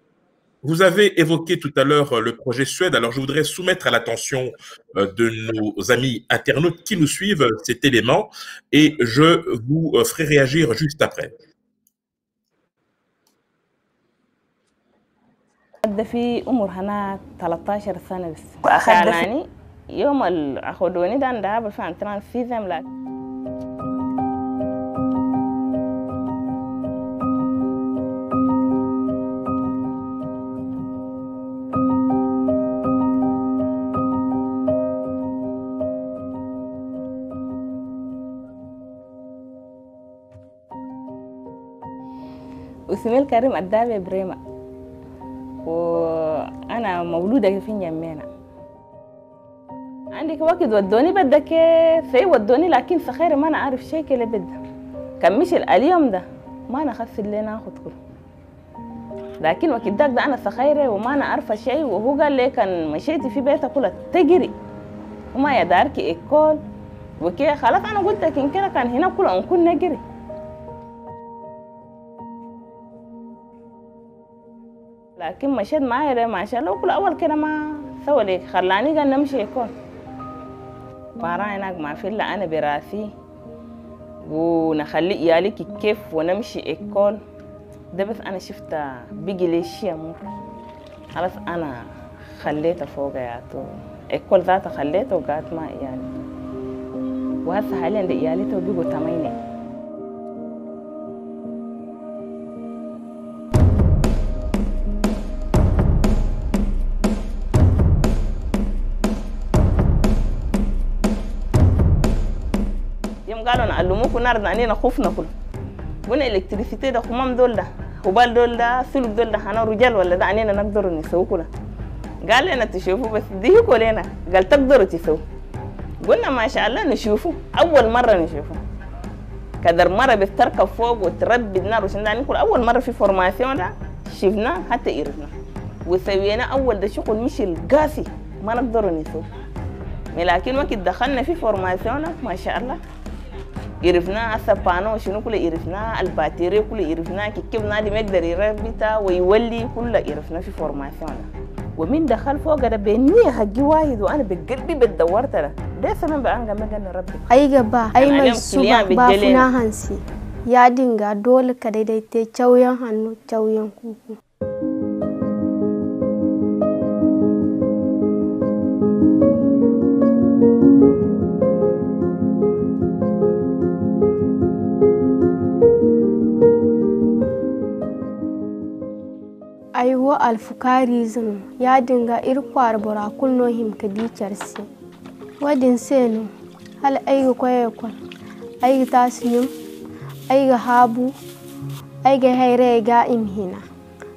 Vous avez évoqué tout à l'heure le projet Suède. Alors, je voudrais soumettre à l'attention de nos amis internautes qui nous suivent cet élément et je vous ferai réagir juste après. في أمور هنا 13 سنة بس أخذني يوم أخذوني ده بفهم ترانسفيزم لا اسمي الكريم الدابي بريمة وأنا مولودة في نيمينا عندك وقت ودوني بدك في ودوني لكن سخيرة ما أنا عارف شيء كله بده كان مشي اليوم ده ما أنا خفت لي ناخد كله لكن وقت ده أنا سخيرة وما أنا عارفة شيء وهو قال لي كان مشيتي في بيتها كلها تجري وما يداركي إكول وكي خلاص أنا قلت لك إن كده كان هنا كله نكون نجري لكن مشيت معايا ما شاء الله وكل اول كده ما سوى لي خلاني قال نمشي يكون بارا هناك ما في الا انا براسي ونخلي ايالي كيف ونمشي اكل ده بس انا شفت بيجي لي شيء مر خلاص انا خليته فوق ياتو اكل ذاته خليته وقعدت مع ايالي وهسه حاليا دي ايالي تو بيجوا 8 قالوا نعلموكم نار دانينا خوفنا كله قلنا الكتريسيتي ده خمام دول ده هبال دول ده سلك دول ده انا رجال ولا ده عنينا نقدر نسوي كله قال لنا تشوفوا بس ديكوا لنا قال تقدروا تسووا قلنا ما شاء الله نشوفوا اول مره نشوفوا كدر مره بتركب فوق وتربي النار وشنداني كل اول مره في فورماسيون ده شفنا حتى عرفنا وسوينا اول ده شغل مش القاسي ما نقدر نسوي لكن وقت دخلنا في فورماسيون ما شاء الله عرفنا السبانو شنو كله عرفنا الباتيري كله عرفنا كيف نادي مقدر يربطها ويولي كله عرفنا في فورماسيون ومن دخل فوق ده بيني حقي واحد وانا بقلبي بدور ترى ده سبب انا ما قلنا ربي اي غبا اي ما سوبا بافنا هانسي يا دينغا دول كدايتي تشاويان هانو تشاويان كوكو aiwo alfukarism ya dinga irkwar borakul no him kadicarsi wadin seno hal aiga kwayekon aiga tasiyum aiga habu aiga hayre ga imhina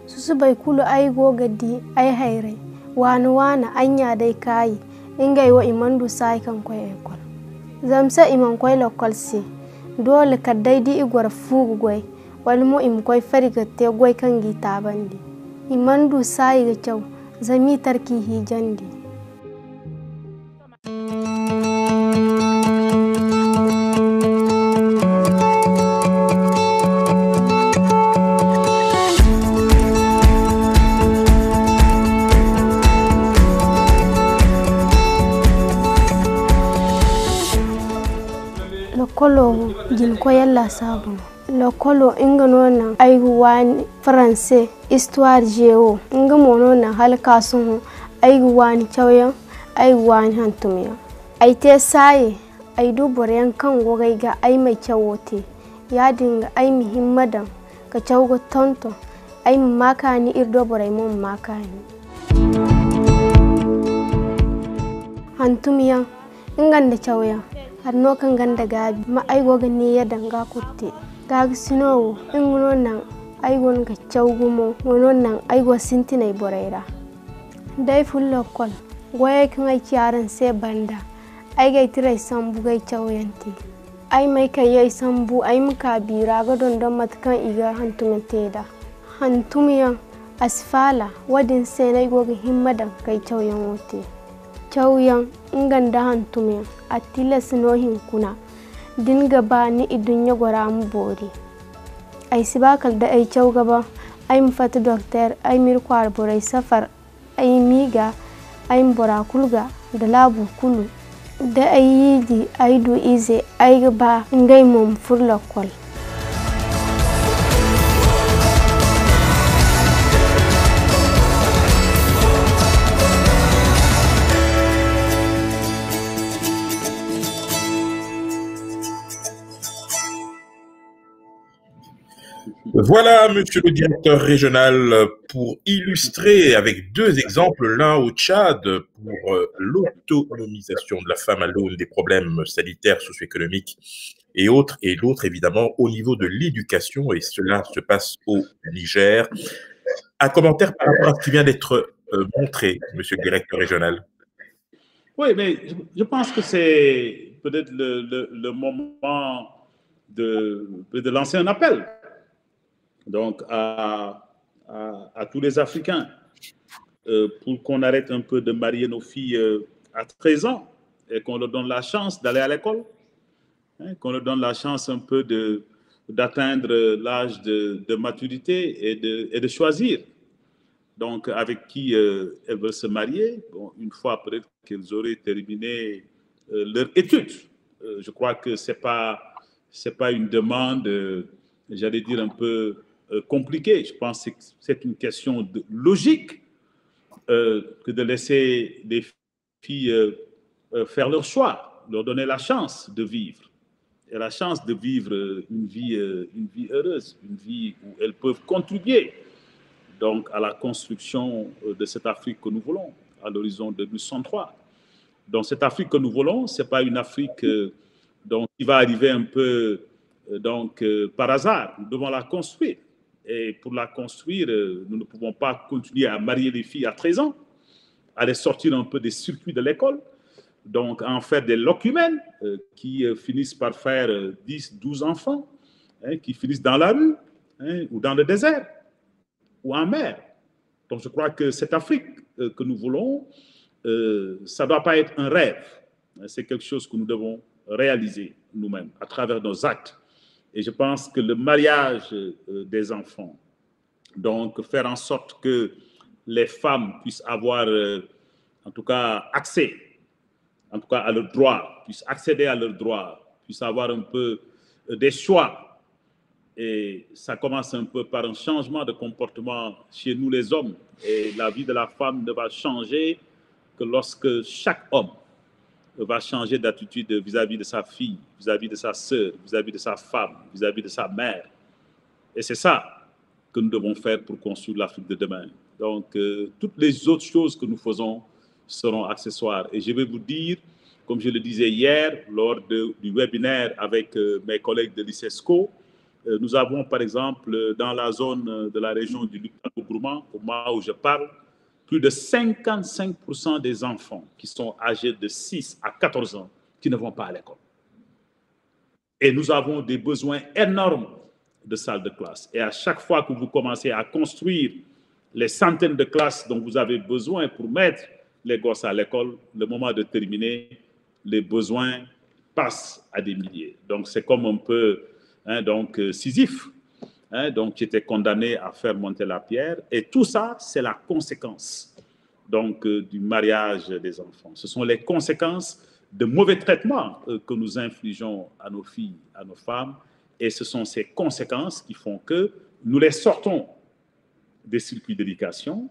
susu bai kulu aigo gadi ai hayre wana anya dai kai ingai wa imandu sai kan kwayekon zamsa iman kwai lokalsi dole kadai di igwar fugu goy walmo im kwai farigatte goy kan gita bandi imandu sai ga kyau zami tarki hijandi lokolo jin ko yalla sabu lokolo inga nona aigu wani français histoire géo inga mono na halka sun aigu wani chawyan aigu wani hantumiya aite sai ai du boryan kan gogai ga ai mai chawote ya dinga ai muhimmadan ka chawgo tonto ai makani irdo borai mon makani hantumiya inganda chawyan har no kan ganda gabi ma ai goga ne ya danga kutte gaga sinowo ingono nan ai gon ga chawgumo wono nan ai go sintinai boraira dai fullo kol goye kan ai ciaran se banda ai gai tirai sambu gai chawyanti ai mai kai yai sambu ai muka bira ga don matkan iga hantumenteda hantumiyan asfala wadin se nai goga himmadan kai chawyan wote chawyan inganda hantumiyan atila sinohin kuna dinga ba ni idunya gora mu bori ai sibakal da ai chaw gaba ai mfata doctor ai mir kwar borai safar ai miga ai mbora kulga da labu kulu da ai yidi ai du ize ai ba ngai mom furla kol Voilà, monsieur le directeur régional, pour illustrer avec deux exemples, l'un au Tchad pour l'autonomisation de la femme à l'aune des problèmes sanitaires, socio-économiques et autres, et l'autre évidemment au niveau de l'éducation, et cela se passe au Niger. Un commentaire par rapport à ce qui vient d'être montré, monsieur le directeur régional. Oui, mais je pense que c'est peut-être le moment de lancer un appel. Donc, à tous les Africains, pour qu'on arrête un peu de marier nos filles à 13 ans et qu'on leur donne la chance d'aller à l'école, hein, qu'on leur donne la chance un peu d'atteindre l'âge de maturité et de choisir. Donc, avec qui elles veulent se marier, bon, une fois peut-être qu'elles auraient terminé leur étude. Je crois que c'est pas une demande, j'allais dire, un peu compliqué. Je pense que c'est une question logique que de laisser les filles faire leur choix, leur donner la chance de vivre. Et la chance de vivre une vie heureuse, une vie où elles peuvent contribuer donc, à la construction de cette Afrique que nous voulons à l'horizon 2063. Donc cette Afrique que nous voulons, ce n'est pas une Afrique donc, qui va arriver un peu par hasard. Nous devons la construire. Et pour la construire, nous ne pouvons pas continuer à marier les filles à 13 ans, à les sortir un peu des circuits de l'école, donc à en faire des locumènes qui finissent par faire 10, 12 enfants, hein, qui finissent dans la rue, hein, ou dans le désert, ou en mer. Donc je crois que cette Afrique que nous voulons, ça ne doit pas être un rêve. C'est quelque chose que nous devons réaliser nous-mêmes à travers nos actes. Et je pense que le mariage des enfants, donc faire en sorte que les femmes puissent avoir, en tout cas, accès, en tout cas à leurs droits, puissent accéder à leurs droits, puissent avoir un peu des choix. Et ça commence un peu par un changement de comportement chez nous les hommes. Et la vie de la femme ne va changer que lorsque chaque homme va changer d'attitude vis-à-vis de sa fille, vis-à-vis de sa sœur, vis-à-vis de sa femme, vis-à-vis de sa mère. Et c'est ça que nous devons faire pour construire l'Afrique de demain. Donc, toutes les autres choses que nous faisons seront accessoires. Et je vais vous dire, comme je le disais hier, lors du webinaire avec mes collègues de l'ICESCO, nous avons, par exemple, dans la zone de la région du Luc-Gourmand, au moment où je parle, plus de 55% des enfants qui sont âgés de 6 à 14 ans qui ne vont pas à l'école. Et nous avons des besoins énormes de salles de classe. Et à chaque fois que vous commencez à construire les centaines de classes dont vous avez besoin pour mettre les gosses à l'école, le moment de terminer, les besoins passent à des milliers. Donc c'est comme un peu Sisyphe, donc, qui était condamné à faire monter la pierre. Et tout ça, c'est la conséquence donc, du mariage des enfants. Ce sont les conséquences de mauvais traitements que nous infligeons à nos filles, à nos femmes. Et ce sont ces conséquences qui font que nous les sortons des circuits d'éducation.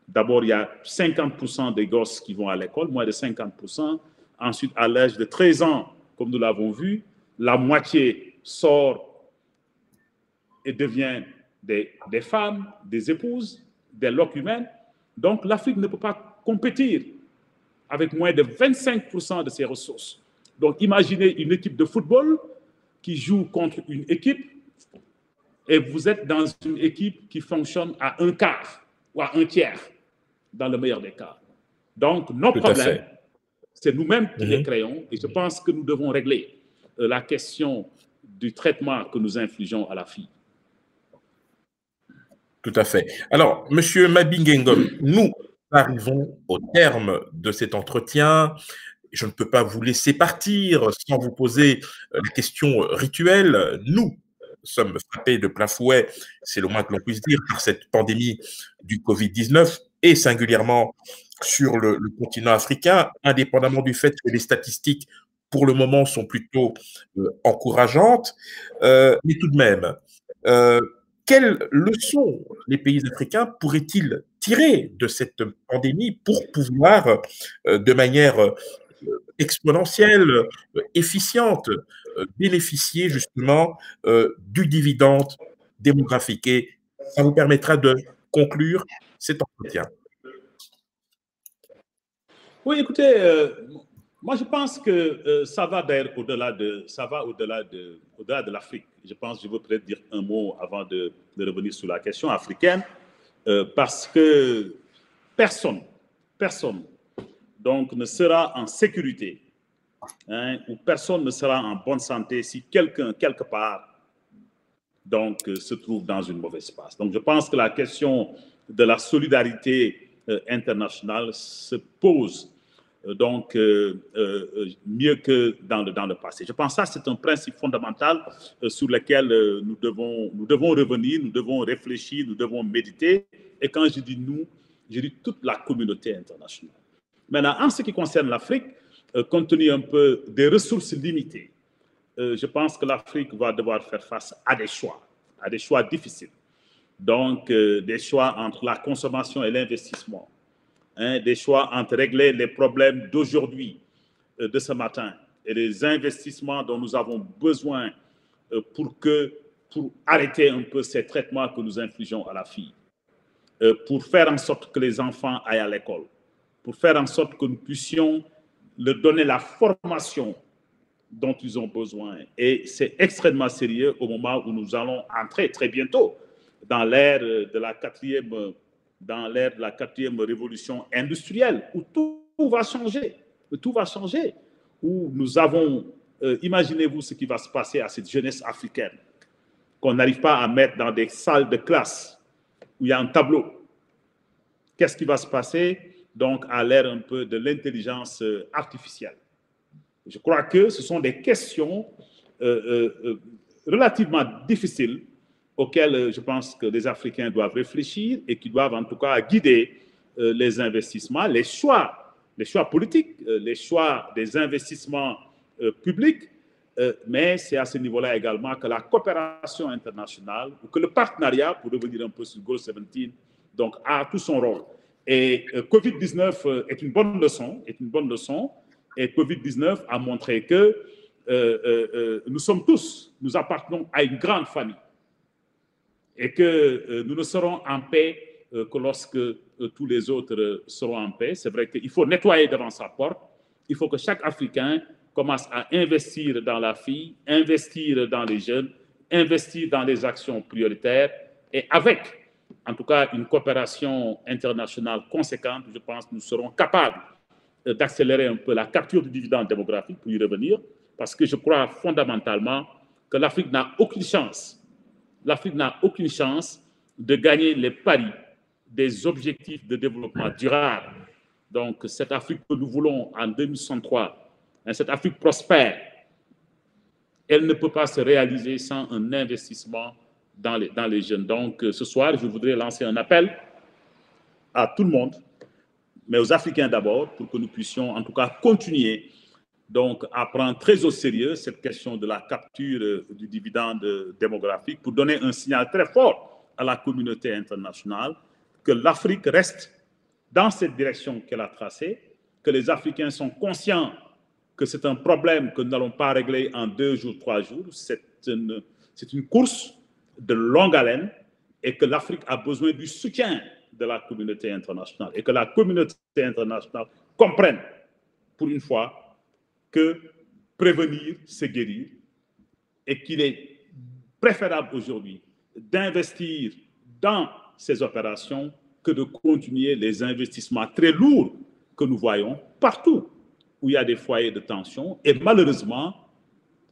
D'abord, il y a 50% des gosses qui vont à l'école, moins de 50%. Ensuite, à l'âge de 13 ans, comme nous l'avons vu, la moitié sort et devient des femmes, des épouses, des loques humaines. Donc, l'Afrique ne peut pas compétir avec moins de 25% de ses ressources. Donc, imaginez une équipe de football qui joue contre une équipe et vous êtes dans une équipe qui fonctionne à un quart ou à un tiers, dans le meilleur des cas. Donc, nos problèmes, c'est nous-mêmes qui les créons et je pense que nous devons régler la question du traitement que nous infligeons à la fille. Tout à fait. Alors, Monsieur Mabinge Ngom, nous arrivons au terme de cet entretien. Je ne peux pas vous laisser partir sans vous poser la question rituelle. Nous sommes frappés de plein fouet, c'est le moins que l'on puisse dire, par cette pandémie du Covid-19 et singulièrement sur le continent africain, indépendamment du fait que les statistiques, pour le moment, sont plutôt encourageantes. Mais tout de même, quelles leçons les pays africains pourraient-ils tirer de cette pandémie pour pouvoir, de manière exponentielle, efficiente, bénéficier justement du dividende démographique? Et ça vous permettra de conclure cet entretien. Oui, écoutez, moi je pense que ça va d'ailleurs au-delà de l'Afrique. Je pense que je veux peut-être dire un mot avant de revenir sur la question africaine, parce que personne donc ne sera en sécurité, ou personne ne sera en bonne santé si quelqu'un, quelque part, donc, se trouve dans une mauvaise passe. Donc, je pense que la question de la solidarité internationale se pose donc mieux que dans le passé. Je pense que ça, c'est un principe fondamental sur lequel nous devons revenir, nous devons réfléchir, nous devons méditer. Et quand je dis nous, je dis toute la communauté internationale. Maintenant, en ce qui concerne l'Afrique, compte tenu un peu des ressources limitées, je pense que l'Afrique va devoir faire face à des choix difficiles. Donc, des choix entre la consommation et l'investissement, des choix entre régler les problèmes d'aujourd'hui, de ce matin, et les investissements dont nous avons besoin pour arrêter un peu ces traitements que nous infligeons à la fille, pour faire en sorte que les enfants aillent à l'école, pour faire en sorte que nous puissions leur donner la formation dont ils ont besoin. Et c'est extrêmement sérieux au moment où nous allons entrer très bientôt dans l'ère de la quatrième révolution industrielle, où tout va changer, où nous avons, imaginez-vous ce qui va se passer à cette jeunesse africaine, qu'on n'arrive pas à mettre dans des salles de classe où il y a un tableau. Qu'est-ce qui va se passer donc à l'ère un peu de l'intelligence artificielle? Je crois que ce sont des questions relativement difficiles auxquelles je pense que les Africains doivent réfléchir et qui doivent en tout cas guider les investissements, les choix politiques, les choix des investissements publics, mais c'est à ce niveau-là également que la coopération internationale ou que le partenariat, pour revenir un peu sur Goal 17, donc a tout son rôle. Et Covid-19 est une bonne leçon, et Covid-19 a montré que nous appartenons à une grande famille et que nous ne serons en paix que lorsque tous les autres seront en paix. C'est vrai qu'il faut nettoyer devant sa porte. Il faut que chaque Africain commence à investir dans la fille, investir dans les jeunes, investir dans les actions prioritaires et avec, en tout cas, une coopération internationale conséquente, je pense que nous serons capables d'accélérer un peu la capture du dividende démographique, pour y revenir, parce que je crois fondamentalement que l'Afrique n'a aucune chance. L'Afrique n'a aucune chance de gagner les paris des objectifs de développement durable. Donc, cette Afrique que nous voulons en 2063, cette Afrique prospère, elle ne peut pas se réaliser sans un investissement dans les jeunes. Donc, ce soir, je voudrais lancer un appel à tout le monde, mais aux Africains d'abord, pour que nous puissions en tout cas continuer donc à prendre très au sérieux cette question de la capture du dividende démographique pour donner un signal très fort à la communauté internationale que l'Afrique reste dans cette direction qu'elle a tracée, que les Africains sont conscients que c'est un problème que nous n'allons pas régler en 2 jours, 3 jours. C'est une course de longue haleine et que l'Afrique a besoin du soutien de la communauté internationale et que la communauté internationale comprenne pour une fois que prévenir, c'est guérir et qu'il est préférable aujourd'hui d'investir dans ces opérations que de continuer les investissements très lourds que nous voyons partout où il y a des foyers de tension. Et malheureusement,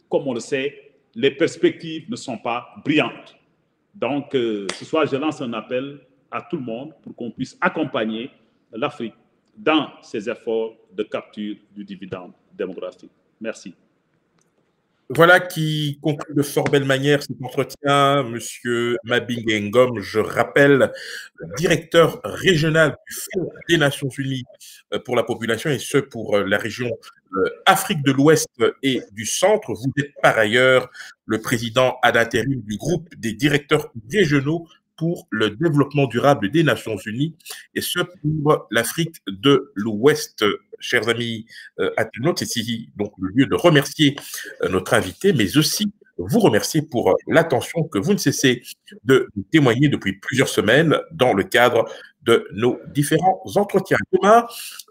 comme on le sait, les perspectives ne sont pas brillantes. Donc, ce soir, je lance un appel à tout le monde pour qu'on puisse accompagner l'Afrique dans ses efforts de capture du dividende démographique. Merci. Voilà qui conclut de fort belle manière cet entretien. Monsieur Mabinge Ngom, je rappelle, directeur régional du Fonds des Nations Unies pour la population et ce pour la région Afrique de l'Ouest et du Centre. Vous êtes par ailleurs le président ad intérim du groupe des directeurs régionaux pour le développement durable des Nations Unies et ce pour l'Afrique de l'Ouest. Chers amis internautes, c'est ici donc le lieu de remercier notre invité, mais aussi vous remercier pour l'attention que vous ne cessez de témoigner depuis plusieurs semaines dans le cadre de nos différents entretiens. Demain,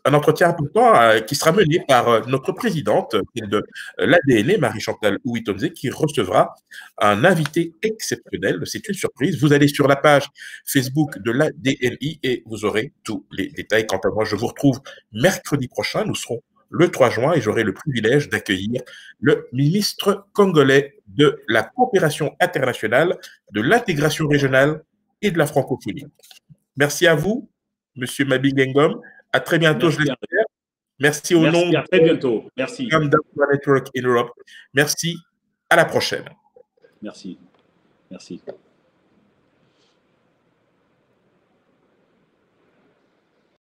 un entretien important qui sera mené par notre présidente de l'ADN, Marie-Chantal Ouittonze, qui recevra un invité exceptionnel. C'est une surprise. Vous allez sur la page Facebook de l'ADNI et vous aurez tous les détails. Quant à moi, je vous retrouve mercredi prochain. Nous serons le 3 juin et j'aurai le privilège d'accueillir le ministre congolais de la coopération internationale, de l'intégration régionale et de la francophonie. Merci à vous, Monsieur Mabinge Ngom. À très bientôt, je l'espère. Merci au nom à très bientôt. Merci. de Network in Europe. Merci. À la prochaine. Merci. Merci.